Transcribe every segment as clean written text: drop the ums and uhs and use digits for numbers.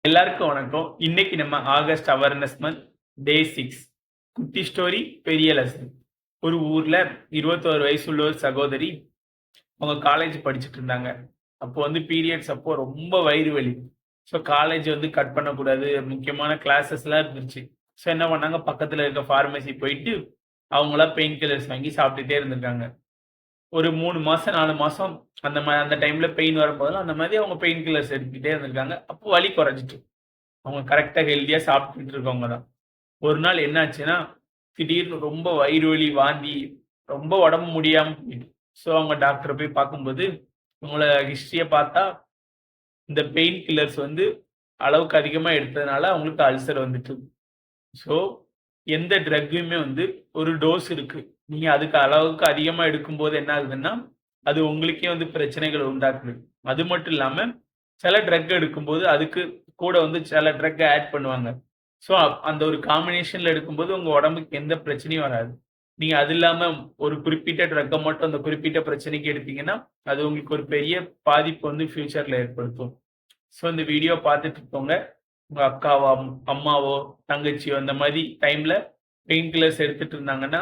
எல்லாருக்கும் வணக்கம். இன்னைக்கு நம்ம ஆகஸ்ட் அவேர்னஸ் மந்த் டே 6 குட்டி ஸ்டோரி பெரிய லெசன். ஒரு ஊர்ல 21 வயசு உள்ள ஒரு சகோதரி அவங்க காலேஜ் படிச்சுட்டு இருந்தாங்க. அப்போ பீரியட்ஸ் அப்போ ரொம்ப வயிறு வலி. ஸோ காலேஜ் கட் பண்ணக்கூடாது. முக்கியமான கிளாஸஸ்லாம் இருந்துச்சு. ஸோ என்ன பண்ணாங்க, பக்கத்துல இருக்க ஃபார்மசி போயிட்டு அவங்களா பெயின் கில்லர்ஸ் வாங்கி சாப்பிட்டுட்டே இருந்திருக்காங்க. ஒரு 3 மாசம் 4 மாசம் அந்த டைம்ல பெயின் வரும்போதெல்லாம் அந்த மாதிரி அவங்க பெயின் கில்லர்ஸ் எடுத்துக்கிட்டே இருந்திருக்காங்க. அப்போ வலி குறைஞ்சிட்டு. அவங்க கரெக்ட்டா ஹெல்த்தியா சாப்பிட்டுட்டு இருக்கவங்க தான். ஒரு நாள் என்ன ஆச்சுன்னா, திடீர்னு ரொம்ப வயிறு வலி, வாந்தி, ரொம்ப உடம்பு முடியாம போயிட்டு. ஸோ அவங்க டாக்டர போய் பார்க்கும்போது, உங்கள ஹிஸ்டரிய பார்த்தா, இந்த பெயின் கில்லர்ஸ் அளவுக்கு அதிகமா எடுத்ததுனால அவங்களுக்கு அல்சர் வந்துட்டு. ஸோ எந்த ட்ரக்குமே ஒரு டோஸ் இருக்கு. நீங்க அதுக்கு அளவுக்கு அதிகமா எடுக்கும்போது என்ன ஆகுதுன்னா, அது உங்களுக்கே பிரச்சனைகள உண்டாக்குது. அது மட்டும் இல்லாம, சில ட்ரக் எடுக்கும்போது அதுக்கு கூட சில ட்ரக் ஆட் பண்ணுவாங்க. ஸோ அந்த ஒரு காம்பினேஷன்ல எடுக்கும்போது உங்க உடம்புக்கு எந்த பிரச்சனையும் வராது. நீங்க அது இல்லாம ஒரு குறிப்பிட்ட ட்ரக்க மட்டும் அந்த குறிப்பிட்ட பிரச்சனைக்கு எடுத்தீங்கன்னா, அது உங்களுக்கு ஒரு பெரிய பாதிப்பு ஃபியூச்சர்ல ஏற்படுத்தும். ஸோ இந்த வீடியோ பார்த்துட்டு இருக்கவங்க, உங்க அக்காவோ, அம்மாவோ, தங்கச்சியோ அந்த மாரி டைம்ல பெயின் கில்லர்ஸ் எடுத்துட்டு இருந்தாங்கன்னா,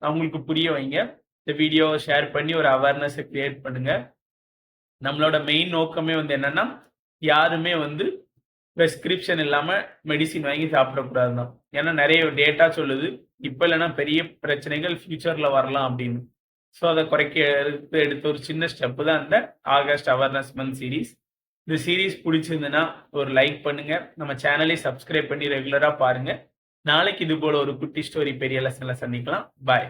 அவங்களுக்கு புரிய வைங்க. இந்த வீடியோவ ஷேர் பண்ணி ஒரு அவேர்னஸ கிரியேட் பண்ணுங்க. நம்மளோட மெயின் நோக்கமே என்னன்னா, யாருமே பிரிஸ்கிரிப்ஷன் இல்லாம மெடிசின் வாங்கி சாப்பிடக்கூடாது தான். ஏன்னா நெறைய டேட்டா சொல்லுது. இப்ப இல்லன்னா பெரிய பிரச்சனைகள் ஃபியூச்சர்ல வரலாம் அப்படின்னு. ஸோ அத குறைக்கிறதுக்கு எடுத்த ஒரு சின்ன ஸ்டெப் தான் இந்த ஆகஸ்ட் அவேர்னஸ் மந்த் சீரிஸ். இந்த சீரிஸ் புடிச்சிருந்ததுன்னா ஒரு லைக் பண்ணுங்க. நம்ம சேனலையும் சப்ஸ்கிரைப் பண்ணி ரெகுலரா பாருங்க. நாளைக்கு இது போல ஒரு குட்டி ஸ்டோரி பெரிய லெசன்ல சந்திக்கலாம். பாய்.